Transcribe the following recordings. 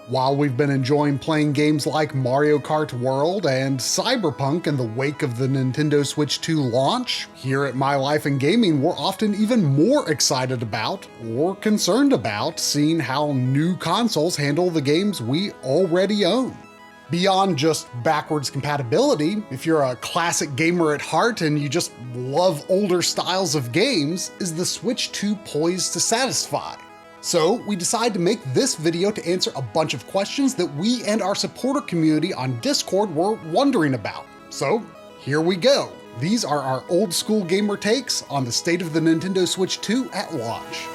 While we've been enjoying playing games like Mario Kart World and Cyberpunk in the wake of the Nintendo Switch 2 launch, here at My Life in Gaming we're often even more excited about, or concerned about, seeing how new consoles handle the games we already own. Beyond just backwards compatibility, if you're a classic gamer at heart and you just love older styles of games, is the Switch 2 poised to satisfy? So we decided to make this video to answer a bunch of questions that we and our supporter community on Discord were wondering about. So here we go. These are our old school gamer takes on the state of the Nintendo Switch 2 at launch.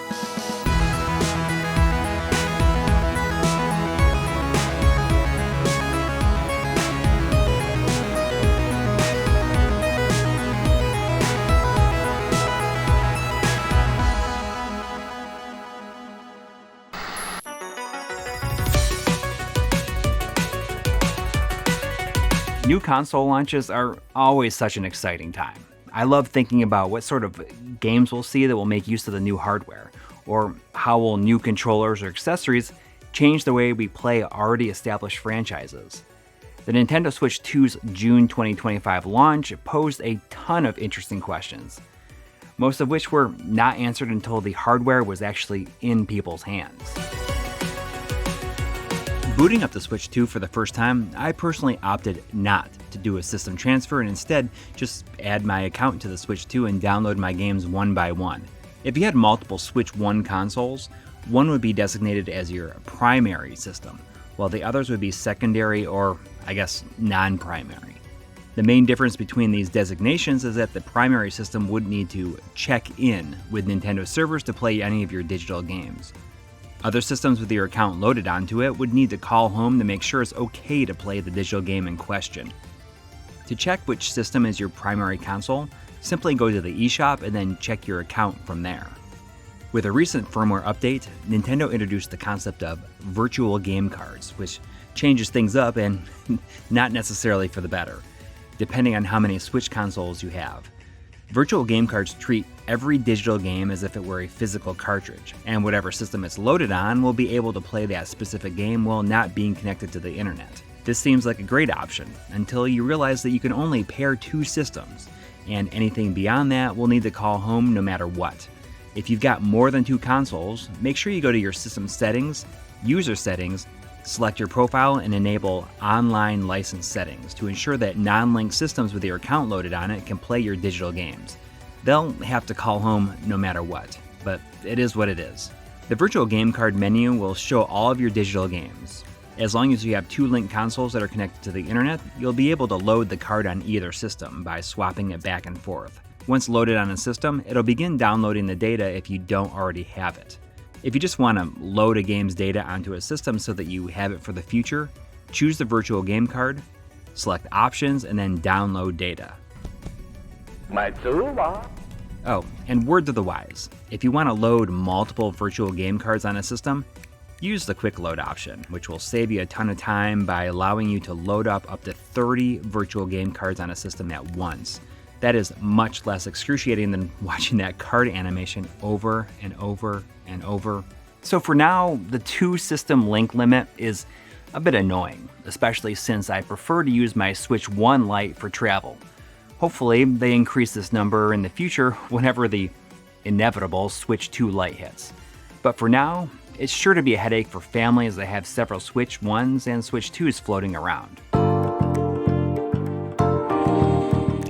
New console launches are always such an exciting time. I love thinking about what sort of games we'll see that will make use of the new hardware, or how will new controllers or accessories change the way we play already established franchises. The Nintendo Switch 2's June 2025 launch posed a ton of interesting questions, most of which were not answered until the hardware was actually in people's hands. Booting up the Switch 2 for the first time, I personally opted not to do a system transfer and instead just add my account to the Switch 2 and download my games one by one. If you had multiple Switch 1 consoles, one would be designated as your primary system, while the others would be secondary or, I guess, non-primary. The main difference between these designations is that the primary system would need to check in with Nintendo servers to play any of your digital games. Other systems with your account loaded onto it would need to call home to make sure it's okay to play the digital game in question. To check which system is your primary console, simply go to the eShop and then check your account from there. With a recent firmware update, Nintendo introduced the concept of virtual game cards, which changes things up and not necessarily for the better, depending on how many Switch consoles you have. Virtual game cards treat every digital game as if it were a physical cartridge, and whatever system it's loaded on will be able to play that specific game while not being connected to the internet. This seems like a great option, until you realize that you can only pair two systems, and anything beyond that will need to call home no matter what. If you've got more than two consoles, make sure you go to your system settings, user settings, select your profile, and enable online license settings to ensure that non-linked systems with your account loaded on it can play your digital games. They'll have to call home no matter what, but it is what it is. The virtual game card menu will show all of your digital games. As long as you have two linked consoles that are connected to the internet, you'll be able to load the card on either system by swapping it back and forth. Once loaded on a system, it'll begin downloading the data if you don't already have it. If you just want to load a game's data onto a system so that you have it for the future, choose the virtual game card, select options, and then download data. Oh, and word to the wise, if you want to load multiple virtual game cards on a system, use the quick load option, which will save you a ton of time by allowing you to load up to 30 virtual game cards on a system at once. That is much less excruciating than watching that card animation over and over and over. So for now, the two system link limit is a bit annoying, especially since I prefer to use my Switch 1 Lite for travel. Hopefully, they increase this number in the future whenever the inevitable Switch 2 Lite hits. But for now, it's sure to be a headache for families that have several Switch 1s and Switch 2s floating around.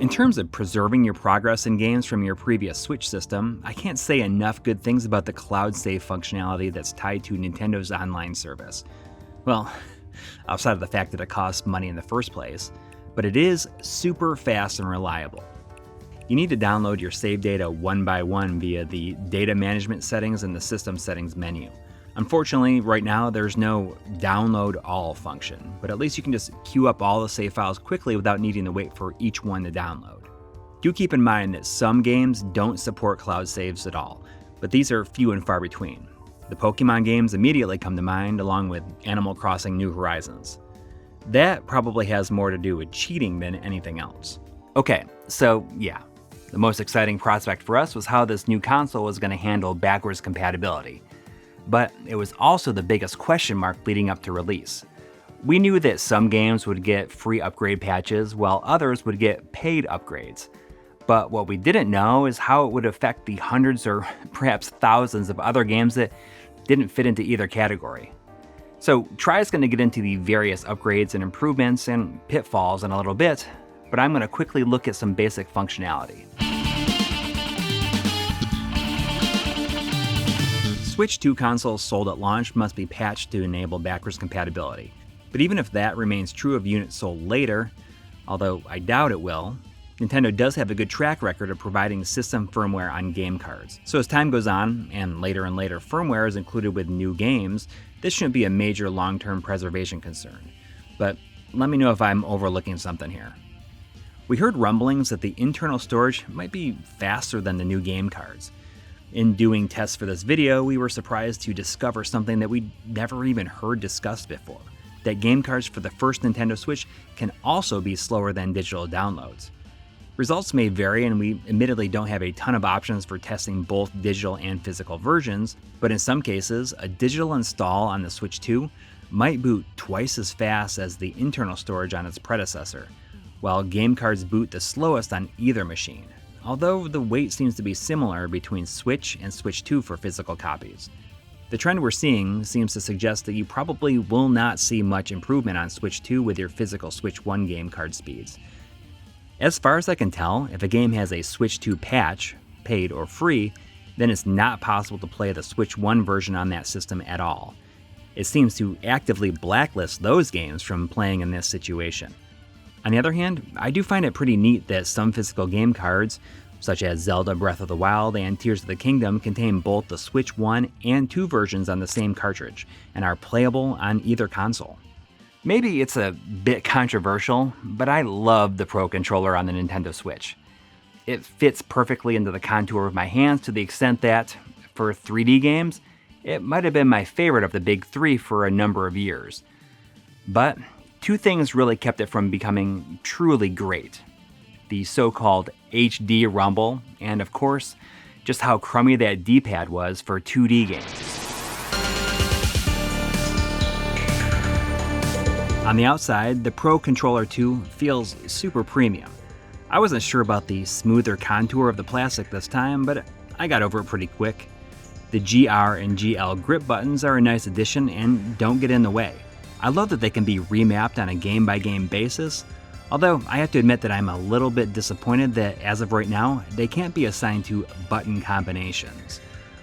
In terms of preserving your progress in games from your previous Switch system, I can't say enough good things about the cloud save functionality that's tied to Nintendo's online service. Well, outside of the fact that it costs money in the first place, but it is super fast and reliable. You need to download your save data one by one via the data management settings in the system settings menu. Unfortunately, right now there's no download all function, but at least you can just queue up all the save files quickly without needing to wait for each one to download. Do keep in mind that some games don't support cloud saves at all, but these are few and far between. The Pokemon games immediately come to mind, along with Animal Crossing New Horizons. That probably has more to do with cheating than anything else. Okay, so yeah, the most exciting prospect for us was how this new console was going to handle backwards compatibility. but it was also the biggest question mark leading up to release. We knew that some games would get free upgrade patches while others would get paid upgrades. But what we didn't know is how it would affect the hundreds or perhaps thousands of other games that didn't fit into either category. So Try is going to get into the various upgrades and improvements and pitfalls in a little bit, but I'm going to quickly look at some basic functionality. Switch 2 consoles sold at launch must be patched to enable backwards compatibility. But even if that remains true of units sold later, although I doubt it will, Nintendo does have a good track record of providing system firmware on game cards. So as time goes on, and later firmware is included with new games, this shouldn't be a major long-term preservation concern. But let me know if I'm overlooking something here. We heard rumblings that the internal storage might be faster than the new game cards. In doing tests for this video, we were surprised to discover something that we'd never even heard discussed before. That game cards for the first Nintendo Switch can also be slower than digital downloads. Results may vary, and we admittedly don't have a ton of options for testing both digital and physical versions, but in some cases, a digital install on the Switch 2 might boot twice as fast as the internal storage on its predecessor, while game cards boot the slowest on either machine, although the wait seems to be similar between Switch and Switch 2 for physical copies. The trend we're seeing seems to suggest that you probably will not see much improvement on Switch 2 with your physical Switch 1 game card speeds. As far as I can tell, if a game has a Switch 2 patch, paid or free, then it's not possible to play the Switch 1 version on that system at all. It seems to actively blacklist those games from playing in this situation. On the other hand, I do find it pretty neat that some physical game cards, such as Zelda Breath of the Wild and Tears of the Kingdom, contain both the Switch 1 and 2 versions on the same cartridge, and are playable on either console. Maybe it's a bit controversial, but I love the Pro Controller on the Nintendo Switch. It fits perfectly into the contour of my hands to the extent that, for 3D games, it might have been my favorite of the big three for a number of years. But two things really kept it from becoming truly great. The so-called HD rumble, and of course, just how crummy that Dpad was for 2D games. On the outside, the Pro Controller 2 feels super premium. I wasn't sure about the smoother contour of the plastic this time, but I got over it pretty quick. The GR and GL grip buttons are a nice addition and don't get in the way. I love that they can be remapped on a game-by-game basis, although I have to admit that I'm a little bit disappointed that as of right now, they can't be assigned to button combinations.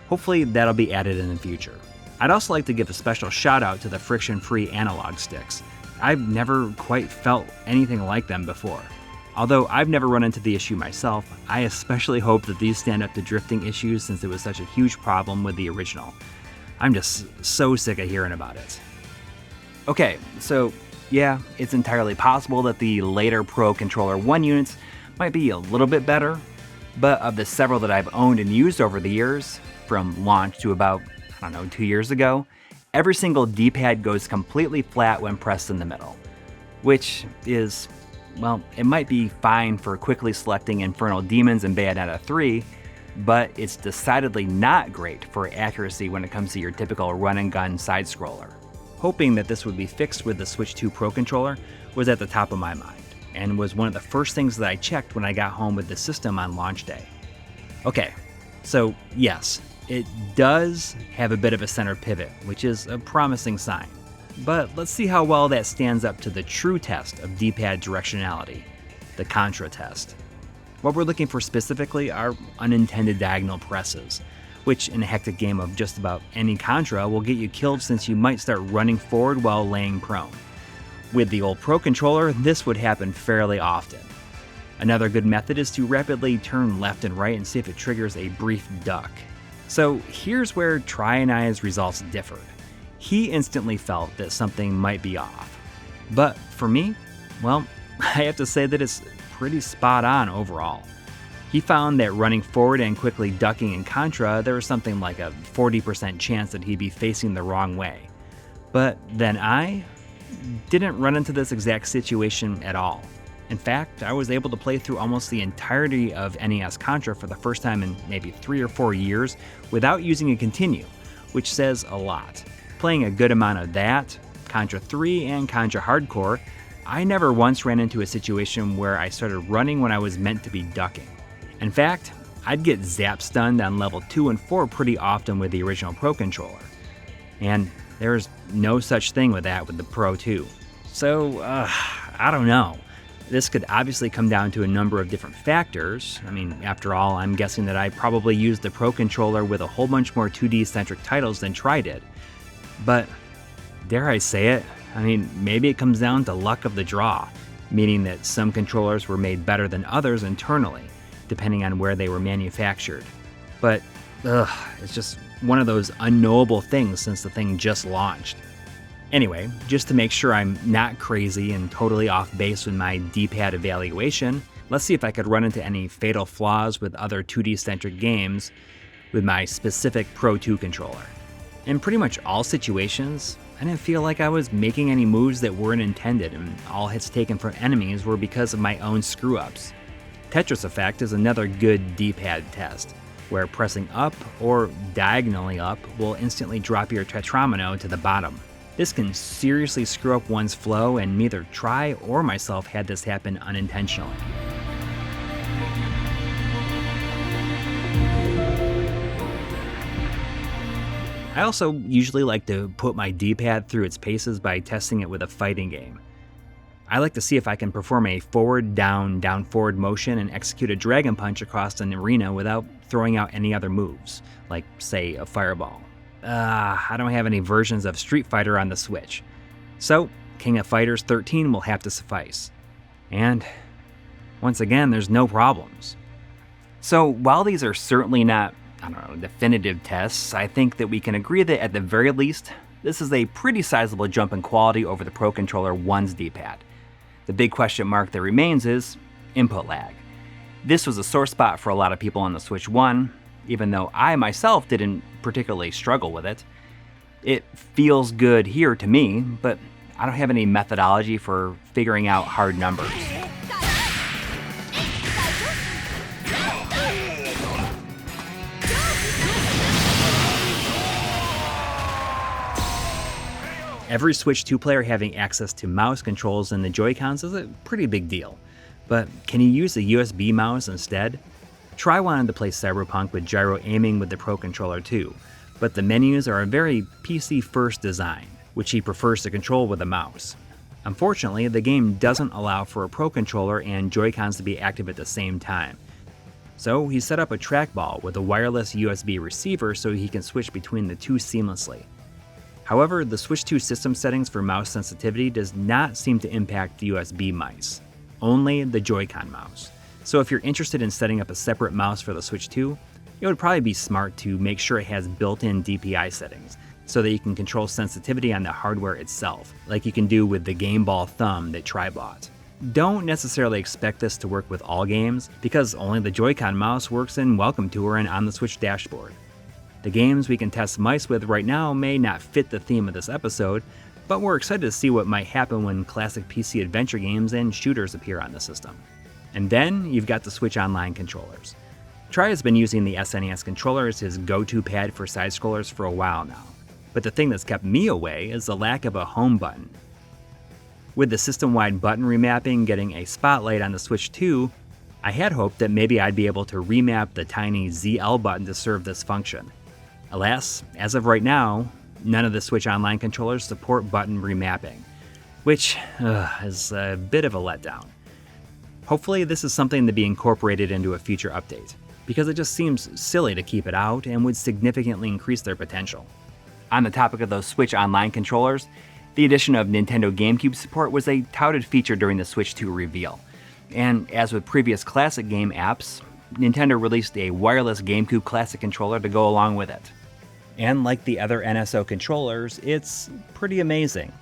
Hopefully that'll be added in the future. I'd also like to give a special shout out to the friction-free analog sticks. I've never quite felt anything like them before. Although I've never run into the issue myself, I especially hope that these stand up to drifting issues since it was such a huge problem with the original. I'm just so sick of hearing about it. Okay, so yeah, it's entirely possible that the later Pro Controller 1 units might be a little bit better, but of the several that I've owned and used over the years, from launch to about, 2 years ago, every single D-pad goes completely flat when pressed in the middle, which is, well, it might be fine for quickly selecting Infernal Demons and Bayonetta 3, but it's decidedly not great for accuracy when it comes to your typical run-and-gun side-scroller. Hoping that this would be fixed with the Switch 2 Pro Controller was at the top of my mind, and was one of the first things that I checked when I got home with the system on launch day. Okay, so yes, it does have a bit of a center pivot, which is a promising sign. But let's see how well that stands up to the true test of D-pad directionality, the Contra test. What we're looking for specifically are unintended diagonal presses, which in a hectic game of just about any Contra will get you killed since you might start running forward while laying prone. With the old Pro Controller, this would happen fairly often. Another good method is to rapidly turn left and right and see if it triggers a brief duck. So here's where Try and I's results differed. He instantly felt that something might be off. But for me, well, I have to say that it's pretty spot on overall. He found that running forward and quickly ducking in Contra, there was something like a 40% chance that he'd be facing the wrong way. But then I didn't run into this exact situation at all. In fact, I was able to play through almost the entirety of NES Contra for the first time in maybe 3 or 4 years without using a continue, which says a lot. Playing a good amount of that, Contra 3 and Contra Hardcore, I never once ran into a situation where I started running when I was meant to be ducking. In fact, I'd get zap stunned on level 2 and 4 pretty often with the original Pro controller. And there's no such thing with that with the Pro 2. So, I don't know. This could obviously come down to a number of different factors. I mean, after all, I'm guessing that I probably used the Pro controller with a whole bunch more 2D-centric titles than Tri did. But, dare I say it, I mean, maybe it comes down to luck of the draw, meaning that some controllers were made better than others internally, depending on where they were manufactured. But, it's just one of those unknowable things since the thing just launched. Anyway, just to make sure I'm not crazy and totally off base with my D-pad evaluation, let's see if I could run into any fatal flaws with other 2D-centric games with my specific Pro 2 controller. In pretty much all situations, I didn't feel like I was making any moves that weren't intended, and all hits taken from enemies were because of my own screw-ups. Tetris Effect is another good D-pad test, where pressing up or diagonally up will instantly drop your tetromino to the bottom. This can seriously screw up one's flow, and neither Tri or myself had this happen unintentionally. I also usually like to put my D-pad through its paces by testing it with a fighting game. I like to see if I can perform a forward, down, down, forward motion and execute a dragon punch across an arena without throwing out any other moves, like, say, a fireball. I don't have any versions of Street Fighter on the Switch, so King of Fighters 13 will have to suffice. And, once again, there's no problems. So, while these are certainly not, definitive tests, I think that we can agree that at the very least, this is a pretty sizable jump in quality over the Pro Controller 1's D-pad. The big question mark that remains is input lag. This was a sore spot for a lot of people on the Switch 1, even though I myself didn't particularly struggle with it. It feels good here to me, but I don't have any methodology for figuring out hard numbers. Every Switch 2 player having access to mouse controls and the Joy-Cons is a pretty big deal. But can you use a USB mouse instead? Tri wanted to play Cyberpunk with gyro aiming with the Pro Controller too, but the menus are a very PC-first design, which he prefers to control with a mouse. Unfortunately, the game doesn't allow for a Pro Controller and Joy-Cons to be active at the same time. So he set up a trackball with a wireless USB receiver so he can switch between the two seamlessly. However, the Switch 2 system settings for mouse sensitivity does not seem to impact the USB mice, only the Joy-Con mouse. So if you're interested in setting up a separate mouse for the Switch 2, it would probably be smart to make sure it has built-in DPI settings, so that you can control sensitivity on the hardware itself, like you can do with the Game Ball Thumb that Tri bought. Don't necessarily expect this to work with all games, because only the Joy-Con mouse works in Welcome Tour and on the Switch dashboard. The games we can test mice with right now may not fit the theme of this episode, but we're excited to see what might happen when classic PC adventure games and shooters appear on the system. And then you've got the Switch Online controllers. Tri has been using the SNES controller as his go-to pad for side-scrollers for a while now, but the thing that's kept me away is the lack of a home button. With the system-wide button remapping getting a spotlight on the Switch 2, I had hoped that maybe I'd be able to remap the tiny ZL button to serve this function. Alas, as of right now, none of the Switch Online controllers support button remapping, which is a bit of a letdown. Hopefully this is something to be incorporated into a future update, because it just seems silly to keep it out and would significantly increase their potential. On the topic of those Switch Online controllers, the addition of Nintendo GameCube support was a touted feature during the Switch 2 reveal. And as with previous classic game apps, Nintendo released a wireless GameCube Classic controller to go along with it. And like the other NSO controllers, it's pretty amazing.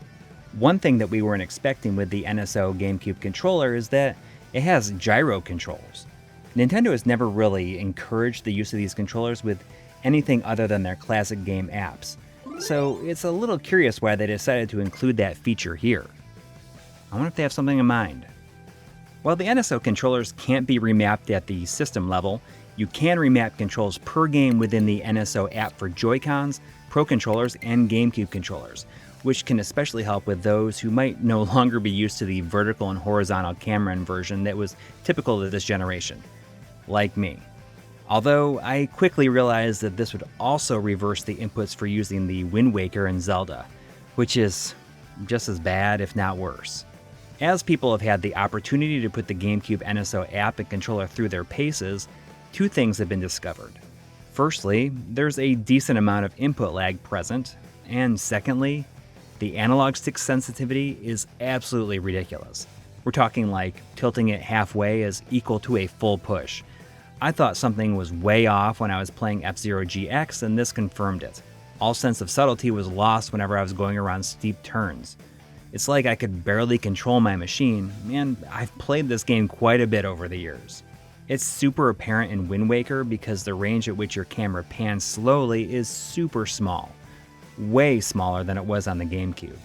One thing that we weren't expecting with the NSO GameCube controller is that it has gyro controls. Nintendo has never really encouraged the use of these controllers with anything other than their classic game apps, so it's a little curious why they decided to include that feature here. I wonder if they have something in mind. While the NSO controllers can't be remapped at the system level, you can remap controls per game within the NSO app for Joy-Cons, Pro controllers and GameCube controllers, which can especially help with those who might no longer be used to the vertical and horizontal camera inversion that was typical of this generation, like me. Although I quickly realized that this would also reverse the inputs for using the Wind Waker and Zelda, which is just as bad, if not worse. As people have had the opportunity to put the GameCube NSO app and controller through their paces, two things have been discovered. Firstly, there's a decent amount of input lag present, and secondly, the analog stick sensitivity is absolutely ridiculous. We're talking like tilting it halfway is equal to a full push. I thought something was way off when I was playing F-Zero GX, and this confirmed it. All sense of subtlety was lost whenever I was going around steep turns. It's like I could barely control my machine, and I've played this game quite a bit over the years. It's super apparent in Wind Waker because the range at which your camera pans slowly is super small, way smaller than it was on the GameCube.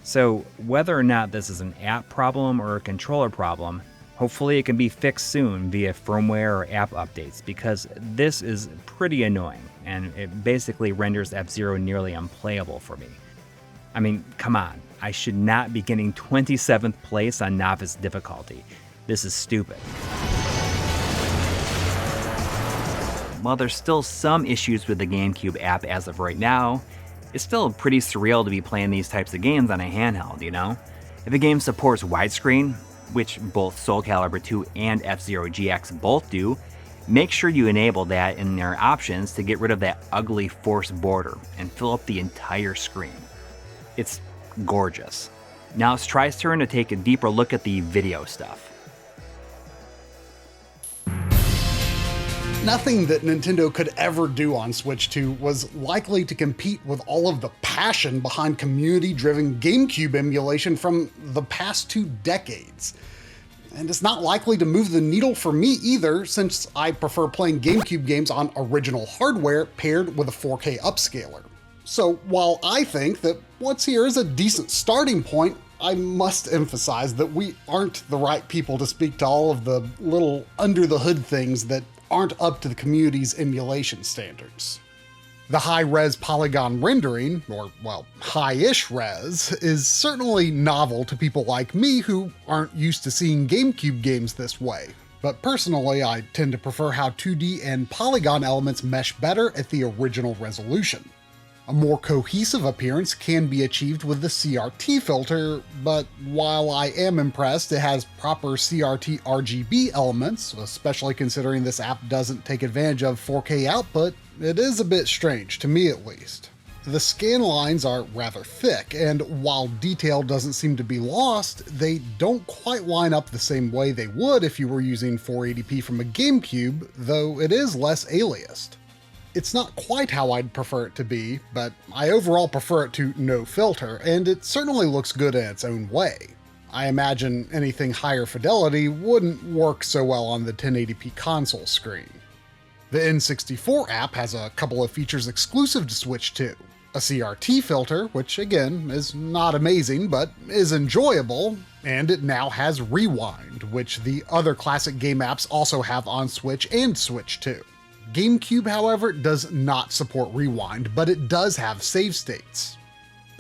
So whether or not this is an app problem or a controller problem, hopefully it can be fixed soon via firmware or app updates, because this is pretty annoying and it basically renders F-Zero nearly unplayable for me. I mean, come on, I should not be getting 27th place on novice difficulty. This is stupid. While there's still some issues with the GameCube app as of right now, it's still pretty surreal to be playing these types of games on a handheld, you know? If a game supports widescreen, which both Soul Calibur 2 and F-Zero GX both do, make sure you enable that in their options to get rid of that ugly forced border and fill up the entire screen. It's gorgeous. Now it's Try's turn to take a deeper look at the video stuff. Nothing that Nintendo could ever do on Switch 2 was likely to compete with all of the passion behind community-driven GameCube emulation from the past 2 decades. And it's not likely to move the needle for me either, since I prefer playing GameCube games on original hardware paired with a 4K upscaler. So while I think that what's here is a decent starting point, I must emphasize that we aren't the right people to speak to all of the little under-the-hood things that aren't up to the community's emulation standards. The high-res polygon rendering, or well, high-ish res, is certainly novel to people like me who aren't used to seeing GameCube games this way. But personally, I tend to prefer how 2D and polygon elements mesh better at the original resolution. A more cohesive appearance can be achieved with the CRT filter, but while I am impressed it has proper CRT RGB elements, especially considering this app doesn't take advantage of 4K output, it is a bit strange, to me at least. The scan lines are rather thick, and while detail doesn't seem to be lost, they don't quite line up the same way they would if you were using 480p from a GameCube, though it is less aliased. It's not quite how I'd prefer it to be, but I overall prefer it to no filter, and it certainly looks good in its own way. I imagine anything higher fidelity wouldn't work so well on the 1080p console screen. The N64 app has a couple of features exclusive to Switch 2. A CRT filter, which again is not amazing but is enjoyable, and it now has Rewind, which the other classic game apps also have on Switch and Switch 2. GameCube, however, does not support Rewind, but it does have save states.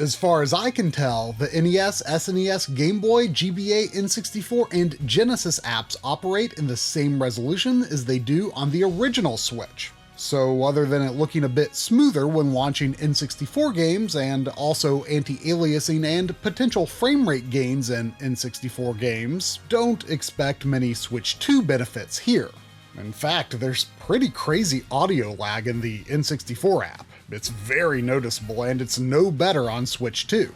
As far as I can tell, the NES, SNES, Game Boy, GBA, N64, and Genesis apps operate in the same resolution as they do on the original Switch. So other than it looking a bit smoother when launching N64 games, and also anti-aliasing and potential frame rate gains in N64 games, don't expect many Switch 2 benefits here. In fact, there's pretty crazy audio lag in the N64 app. It's very noticeable, and it's no better on Switch 2.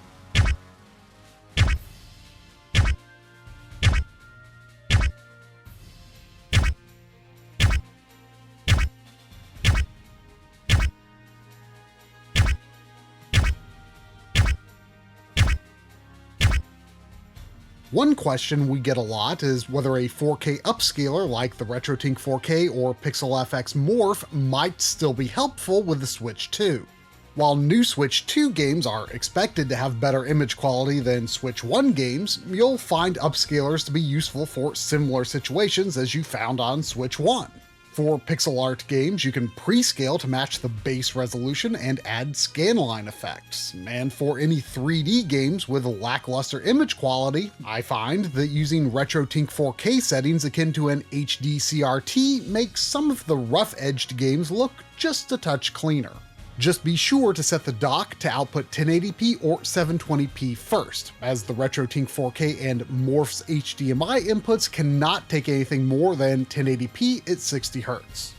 One question we get a lot is whether a 4K upscaler like the RetroTINK 4K or PixelFX Morph might still be helpful with the Switch 2. While new Switch 2 games are expected to have better image quality than Switch 1 games, you'll find upscalers to be useful for similar situations as you found on Switch 1. For pixel art games, you can pre-scale to match the base resolution and add scanline effects. And for any 3D games with lackluster image quality, I find that using RetroTINK 4K settings akin to an HD CRT makes some of the rough-edged games look just a touch cleaner. Just be sure to set the dock to output 1080p or 720p first, as the RetroTINK 4K and Morph's HDMI inputs cannot take anything more than 1080p at 60Hz.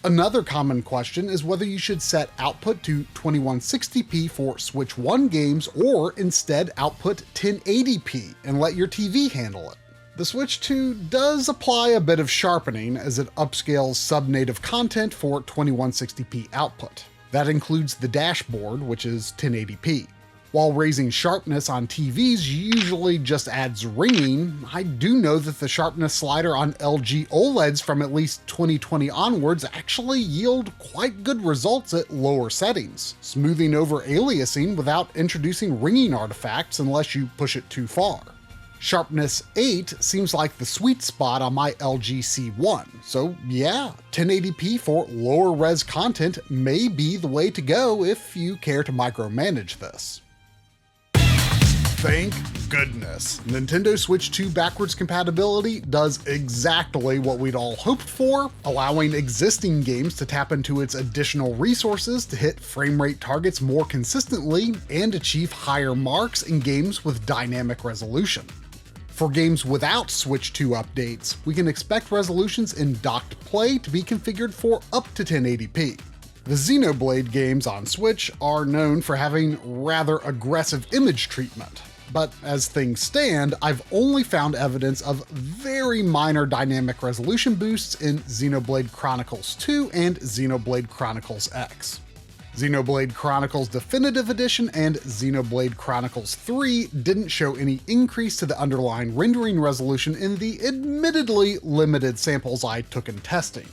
Another common question is whether you should set output to 2160p for Switch 1 games or instead output 1080p and let your TV handle it. The Switch 2 does apply a bit of sharpening as it upscales sub-native content for 2160p output. That includes the dashboard, which is 1080p. While raising sharpness on TVs usually just adds ringing, I do know that the sharpness slider on LG OLEDs from at least 2020 onwards actually yield quite good results at lower settings, smoothing over aliasing without introducing ringing artifacts unless you push it too far. Sharpness 8 seems like the sweet spot on my LG C1, so yeah, 1080p for lower res content may be the way to go if you care to micromanage this. Thank goodness, Nintendo Switch 2 backwards compatibility does exactly what we'd all hoped for, allowing existing games to tap into its additional resources to hit frame rate targets more consistently and achieve higher marks in games with dynamic resolution. For games without Switch 2 updates, we can expect resolutions in docked play to be configured for up to 1080p. The Xenoblade games on Switch are known for having rather aggressive image treatment, but as things stand, I've only found evidence of very minor dynamic resolution boosts in Xenoblade Chronicles 2 and Xenoblade Chronicles X. Xenoblade Chronicles Definitive Edition and Xenoblade Chronicles 3 didn't show any increase to the underlying rendering resolution in the admittedly limited samples I took in testing.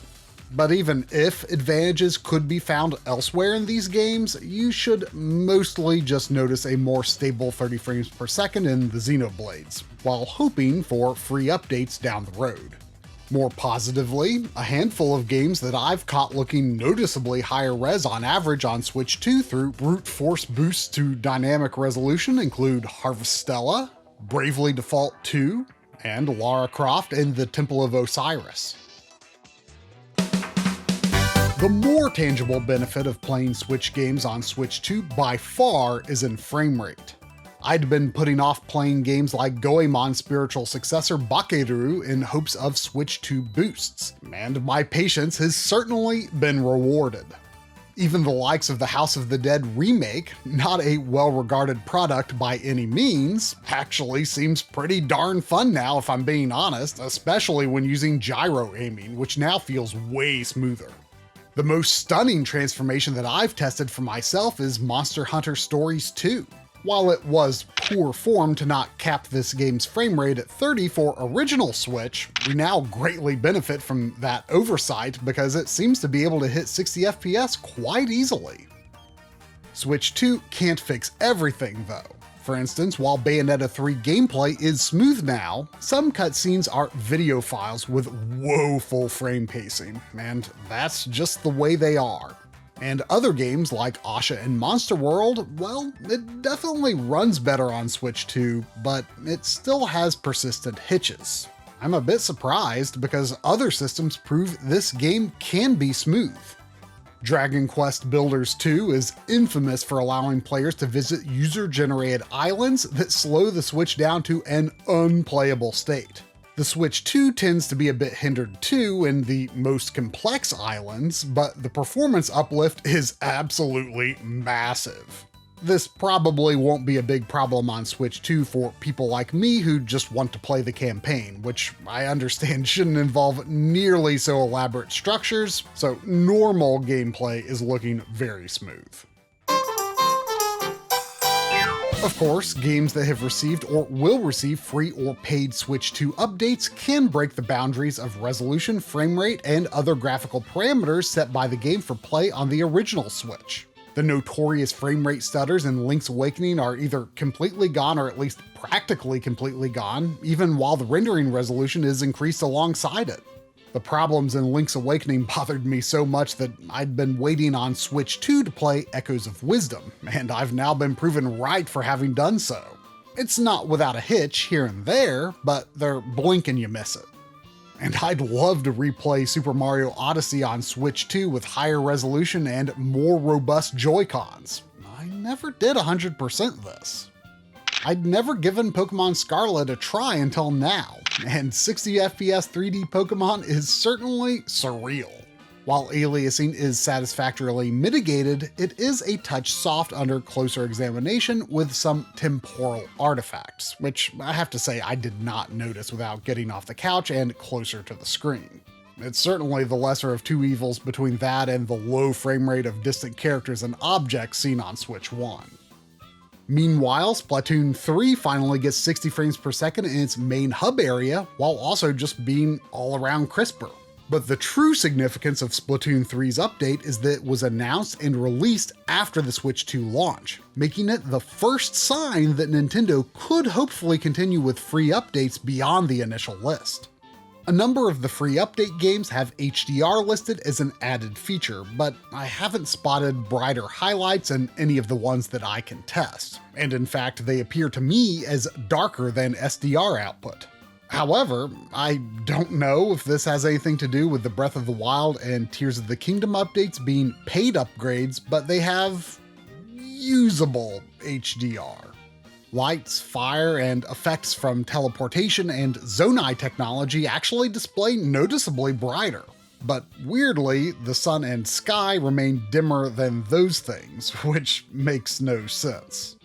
But even if advantages could be found elsewhere in these games, you should mostly just notice a more stable 30 frames per second in the Xenoblades, while hoping for free updates down the road. More positively, a handful of games that I've caught looking noticeably higher res on average on Switch 2 through brute force boosts to dynamic resolution include Harvestella, Bravely Default 2, and Lara Croft and the Temple of Osiris. The more tangible benefit of playing Switch games on Switch 2 by far is in frame rate. I'd been putting off playing games like Goemon's spiritual successor Bakeru in hopes of Switch 2 boosts, and my patience has certainly been rewarded. Even the likes of the House of the Dead remake, not a well-regarded product by any means, actually seems pretty darn fun now if I'm being honest, especially when using gyro aiming, which now feels way smoother. The most stunning transformation that I've tested for myself is Monster Hunter Stories 2. While it was poor form to not cap this game's frame rate at 30 for original Switch, we now greatly benefit from that oversight because it seems to be able to hit 60 FPS quite easily. Switch 2 can't fix everything though. For instance, while Bayonetta 3 gameplay is smooth now, some cutscenes are video files with woeful frame pacing, and that's just the way they are. And other games like Asha and Monster World, well, it definitely runs better on Switch 2, but it still has persistent hitches. I'm a bit surprised because other systems prove this game can be smooth. Dragon Quest Builders 2 is infamous for allowing players to visit user-generated islands that slow the Switch down to an unplayable state. The Switch 2 tends to be a bit hindered too in the most complex islands, but the performance uplift is absolutely massive. This probably won't be a big problem on Switch 2 for people like me who just want to play the campaign, which I understand shouldn't involve nearly so elaborate structures, so normal gameplay is looking very smooth. Of course, games that have received or will receive free or paid Switch 2 updates can break the boundaries of resolution, frame rate, and other graphical parameters set by the game for play on the original Switch. The notorious frame rate stutters in Link's Awakening are either completely gone or at least practically completely gone, even while the rendering resolution is increased alongside it. The problems in Link's Awakening bothered me so much that I'd been waiting on Switch 2 to play Echoes of Wisdom, and I've now been proven right for having done so. It's not without a hitch here and there, but they're blink and you miss it. And I'd love to replay Super Mario Odyssey on Switch 2 with higher resolution and more robust Joy-Cons. I never did 100% this. I'd never given Pokemon Scarlet a try until now, and 60 FPS 3D Pokemon is certainly surreal. While aliasing is satisfactorily mitigated, it is a touch soft under closer examination with some temporal artifacts, which I have to say I did not notice without getting off the couch and closer to the screen. It's certainly the lesser of two evils between that and the low frame rate of distant characters and objects seen on Switch 1. Meanwhile, Splatoon 3 finally gets 60 frames per second in its main hub area, while also just being all around crisper. But the true significance of Splatoon 3's update is that it was announced and released after the Switch 2 launch, making it the first sign that Nintendo could hopefully continue with free updates beyond the initial list. A number of the free update games have HDR listed as an added feature, but I haven't spotted brighter highlights in any of the ones that I can test, and in fact they appear to me as darker than SDR output. However, I don't know if this has anything to do with the Breath of the Wild and Tears of the Kingdom updates being paid upgrades, but they have usable HDR. Lights, fire, and effects from teleportation and Zonai technology actually display noticeably brighter. But weirdly, the sun and sky remain dimmer than those things, which makes no sense.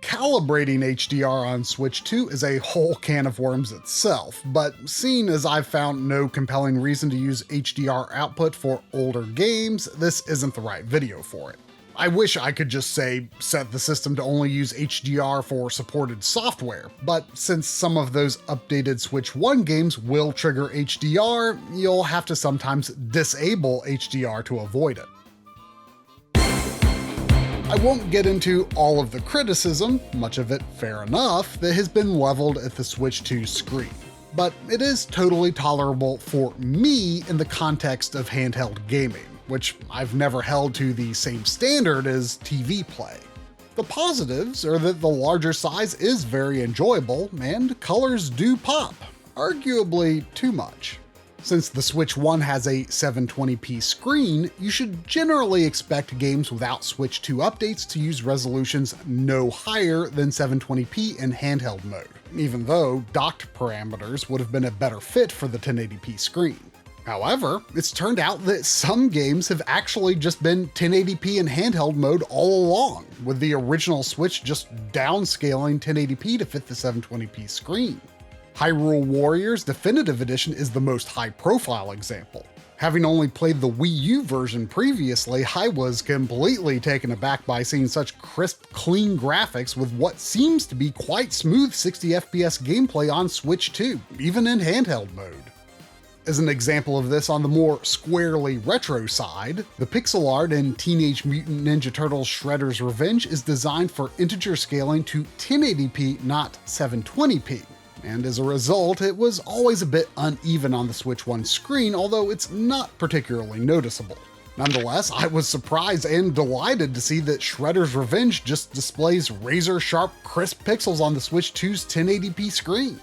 Calibrating HDR on Switch 2 is a whole can of worms itself, but seeing as I've found no compelling reason to use HDR output for older games, this isn't the right video for it. I wish I could just say, set the system to only use HDR for supported software, but since some of those updated Switch 1 games will trigger HDR, you'll have to sometimes disable HDR to avoid it. I won't get into all of the criticism, much of it fair enough, that has been leveled at the Switch 2 screen, but it is totally tolerable for me in the context of handheld gaming, which I've never held to the same standard as TV play. The positives are that the larger size is very enjoyable and colors do pop, arguably too much. Since the Switch 1 has a 720p screen, you should generally expect games without Switch 2 updates to use resolutions no higher than 720p in handheld mode, even though docked parameters would have been a better fit for the 1080p screen. However, it's turned out that some games have actually just been 1080p in handheld mode all along, with the original Switch just downscaling 1080p to fit the 720p screen. Hyrule Warriors Definitive Edition is the most high-profile example. Having only played the Wii U version previously, I was completely taken aback by seeing such crisp, clean graphics with what seems to be quite smooth 60 FPS gameplay on Switch 2, even in handheld mode. As an example of this on the more squarely retro side, the pixel art in Teenage Mutant Ninja Turtles Shredder's Revenge is designed for integer scaling to 1080p, not 720p. And as a result, it was always a bit uneven on the Switch 1 screen, although it's not particularly noticeable. Nonetheless, I was surprised and delighted to see that Shredder's Revenge just displays razor-sharp, crisp pixels on the Switch 2's 1080p screen.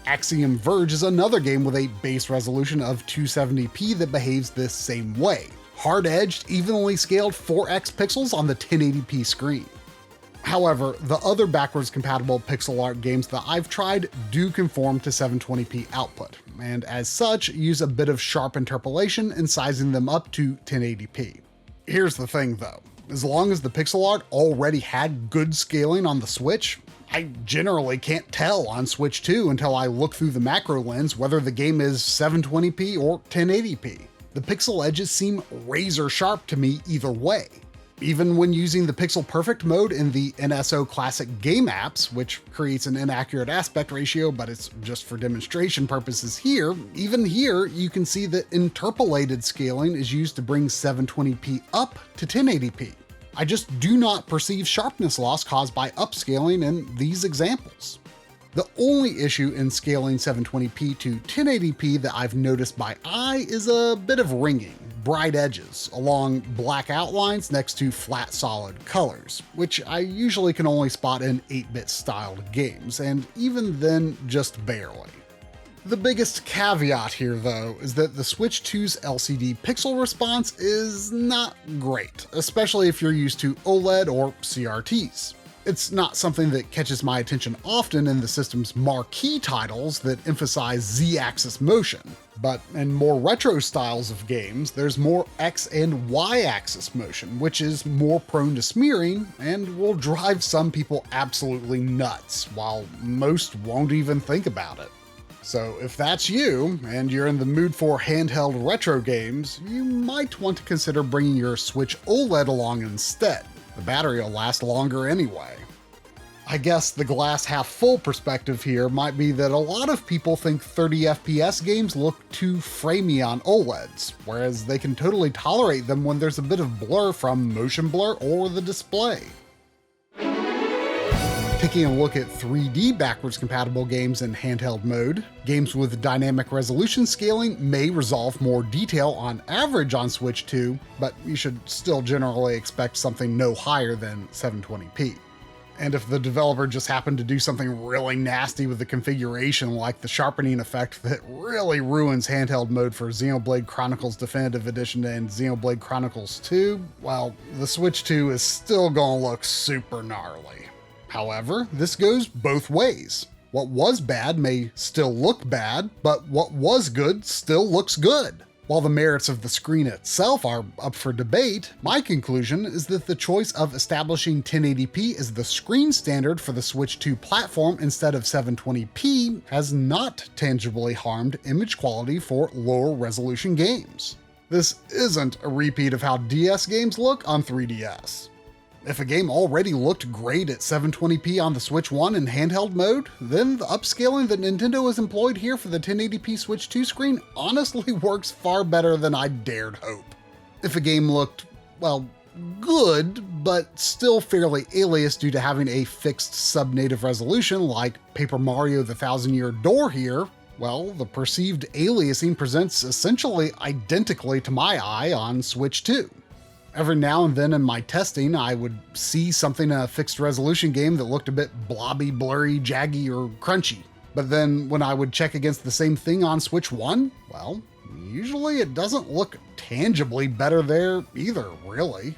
Axiom Verge is another game with a base resolution of 270p that behaves this same way. Hard-edged, evenly scaled 4x pixels on the 1080p screen. However, the other backwards compatible pixel art games that I've tried do conform to 720p output, and as such, use a bit of sharp interpolation in sizing them up to 1080p. Here's the thing though, as long as the pixel art already had good scaling on the Switch, I generally can't tell on Switch 2 until I look through the macro lens whether the game is 720p or 1080p. The pixel edges seem razor sharp to me either way. Even when using the pixel perfect mode in the NSO classic game apps, which creates an inaccurate aspect ratio, but it's just for demonstration purposes here, even here you can see that interpolated scaling is used to bring 720p up to 1080p. I just do not perceive sharpness loss caused by upscaling in these examples. The only issue in scaling 720p to 1080p that I've noticed by eye is a bit of ringing, bright edges, along black outlines next to flat solid colors, which I usually can only spot in 8-bit styled games, and even then just barely. The biggest caveat here though is that the Switch 2's LCD pixel response is not great, especially if you're used to OLED or CRTs. It's not something that catches my attention often in the system's marquee titles that emphasize Z-axis motion, but in more retro styles of games, there's more X and Y-axis motion, which is more prone to smearing and will drive some people absolutely nuts, while most won't even think about it. So if that's you, and you're in the mood for handheld retro games, you might want to consider bringing your Switch OLED along instead. The battery will last longer anyway. I guess the glass half full perspective here might be that a lot of people think 30 FPS games look too framey on OLEDs, whereas they can totally tolerate them when there's a bit of blur from motion blur or the display. Taking a look at 3D backwards compatible games in handheld mode, games with dynamic resolution scaling may resolve more detail on average on Switch 2, but you should still generally expect something no higher than 720p. And if the developer just happened to do something really nasty with the configuration, like the sharpening effect that really ruins handheld mode for Xenoblade Chronicles Definitive Edition and Xenoblade Chronicles 2, well, the Switch 2 is still gonna look super gnarly. However, this goes both ways. What was bad may still look bad, but what was good still looks good. While the merits of the screen itself are up for debate, my conclusion is that the choice of establishing 1080p as the screen standard for the Switch 2 platform instead of 720p has not tangibly harmed image quality for lower resolution games. This isn't a repeat of how DS games look on 3DS. If a game already looked great at 720p on the Switch 1 in handheld mode, then the upscaling that Nintendo has employed here for the 1080p Switch 2 screen honestly works far better than I dared hope. If a game looked, well, good, but still fairly alias due to having a fixed sub-native resolution like Paper Mario the Thousand Year Door here, well, the perceived aliasing presents essentially identically to my eye on Switch 2. Every now and then in my testing, I would see something in a fixed resolution game that looked a bit blobby, blurry, jaggy, or crunchy. But then when I would check against the same thing on Switch 1, well, usually it doesn't look tangibly better there either, really.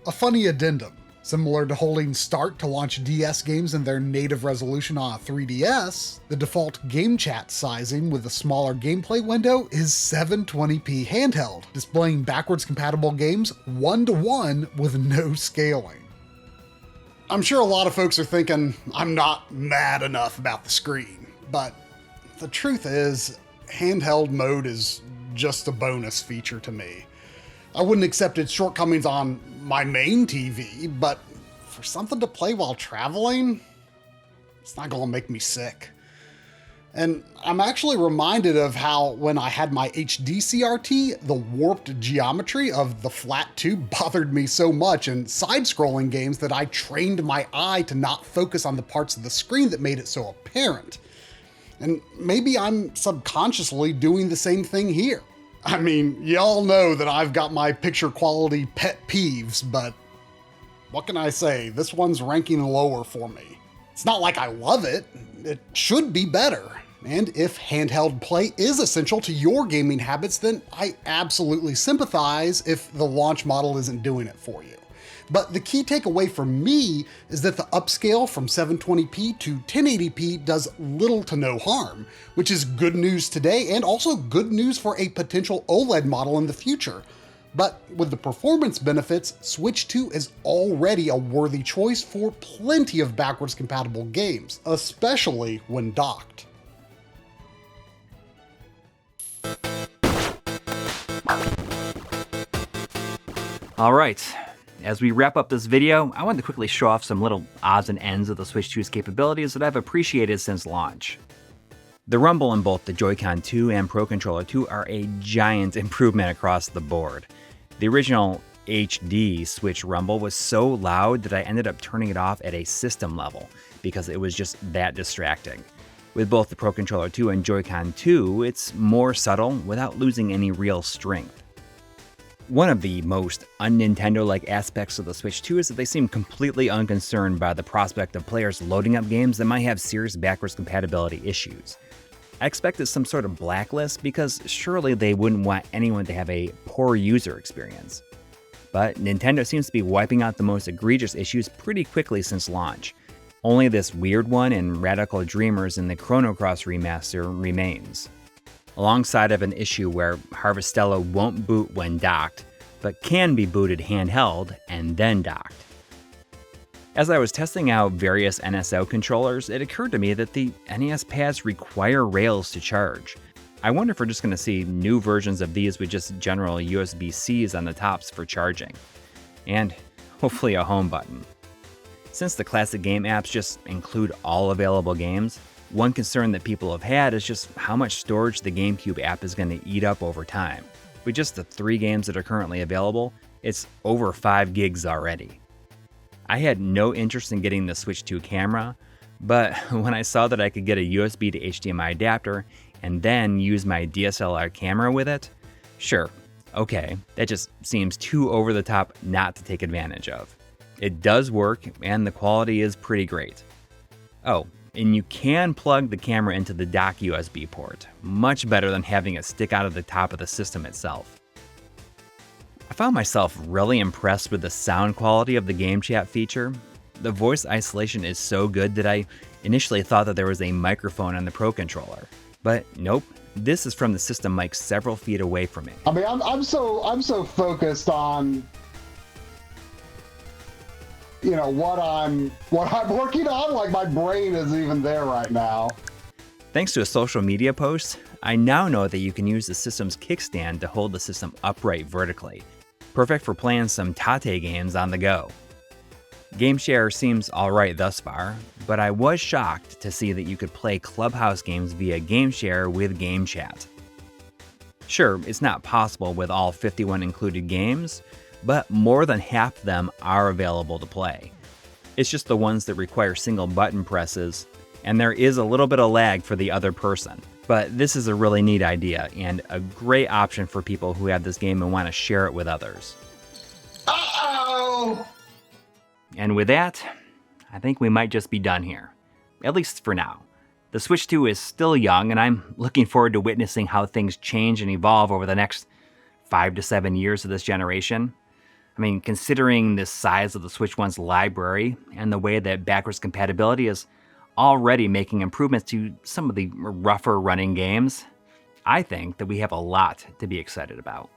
A funny addendum. Similar to holding Start to launch DS games in their native resolution on a 3DS, the default game chat sizing with a smaller gameplay window is 720p handheld, displaying backwards compatible games 1-to-1 with no scaling. I'm sure a lot of folks are thinking I'm not mad enough about the screen, but the truth is, handheld mode is just a bonus feature to me. I wouldn't accept its shortcomings on my main TV, but for something to play while traveling, it's not gonna make me sick. And I'm actually reminded of how when I had my HD CRT, the warped geometry of the flat tube bothered me so much in side-scrolling games that I trained my eye to not focus on the parts of the screen that made it so apparent. And maybe I'm subconsciously doing the same thing here. I mean, y'all know that I've got my picture quality pet peeves, but what can I say? This one's ranking lower for me. It's not like I love it. It should be better. And if handheld play is essential to your gaming habits, then I absolutely sympathize if the launch model isn't doing it for you. But the key takeaway for me is that the upscale from 720p to 1080p does little to no harm, which is good news today and also good news for a potential OLED model in the future. But with the performance benefits, Switch 2 is already a worthy choice for plenty of backwards compatible games, especially when docked. All right. As we wrap up this video, I wanted to quickly show off some little odds and ends of the Switch 2's capabilities that I've appreciated since launch. The rumble in both the Joy-Con 2 and Pro Controller 2 are a giant improvement across the board. The original HD Switch rumble was so loud that I ended up turning it off at a system level. because it was just that distracting. With both the Pro Controller 2 and Joy-Con 2, it's more subtle without losing any real strength. One of the most un-Nintendo-like aspects of the Switch 2 is that they seem completely unconcerned by the prospect of players loading up games that might have serious backwards compatibility issues. I expected some sort of blacklist because surely they wouldn't want anyone to have a poor user experience. But Nintendo seems to be wiping out the most egregious issues pretty quickly since launch. Only this weird one and Radical Dreamers in the Chrono Cross remaster remains, alongside of an issue where Harvestella won't boot when docked, but can be booted handheld and then docked. As I was testing out various NSO controllers, it occurred to me that the NES pads require rails to charge. I wonder if we're just going to see new versions of these with just general USB-Cs on the tops for charging. And hopefully a home button. Since the classic game apps just include all available games, one concern that people have had is just how much storage the GameCube app is going to eat up over time. With just the 3 games that are currently available, it's over 5 gigs already. I had no interest in getting the Switch 2 camera, but when I saw that I could get a USB to HDMI adapter and then use my DSLR camera with it, sure, okay, that just seems too over the top not to take advantage of. It does work, and the quality is pretty great. Oh, and you can plug the camera into the dock USB port, much better than having it stick out of the top of the system itself. I found myself really impressed with the sound quality of the game chat feature. The voice isolation is so good that I initially thought that there was a microphone on the Pro Controller. But nope, this is from the system mic several feet away from me. I mean, I'm so focused on, you know, what I'm working on, like my brain isn't even there right now. Thanks to a social media post, I now know that you can use the system's kickstand to hold the system upright vertically. Perfect for playing some Tate games on the go. GameShare seems alright thus far, but I was shocked to see that you could play Clubhouse games via GameShare with Game Chat. Sure, it's not possible with all 51 included games, but more than half of them are available to play. It's just the ones that require single button presses, and there is a little bit of lag for the other person. But this is a really neat idea, and a great option for people who have this game and want to share it with others. Uh-oh! And with that, I think we might just be done here. At least for now. The Switch 2 is still young, and I'm looking forward to witnessing how things change and evolve over the next 5 to 7 years of this generation. I mean, considering the size of the Switch 1's library and the way that backwards compatibility is already making improvements to some of the rougher running games, I think that we have a lot to be excited about.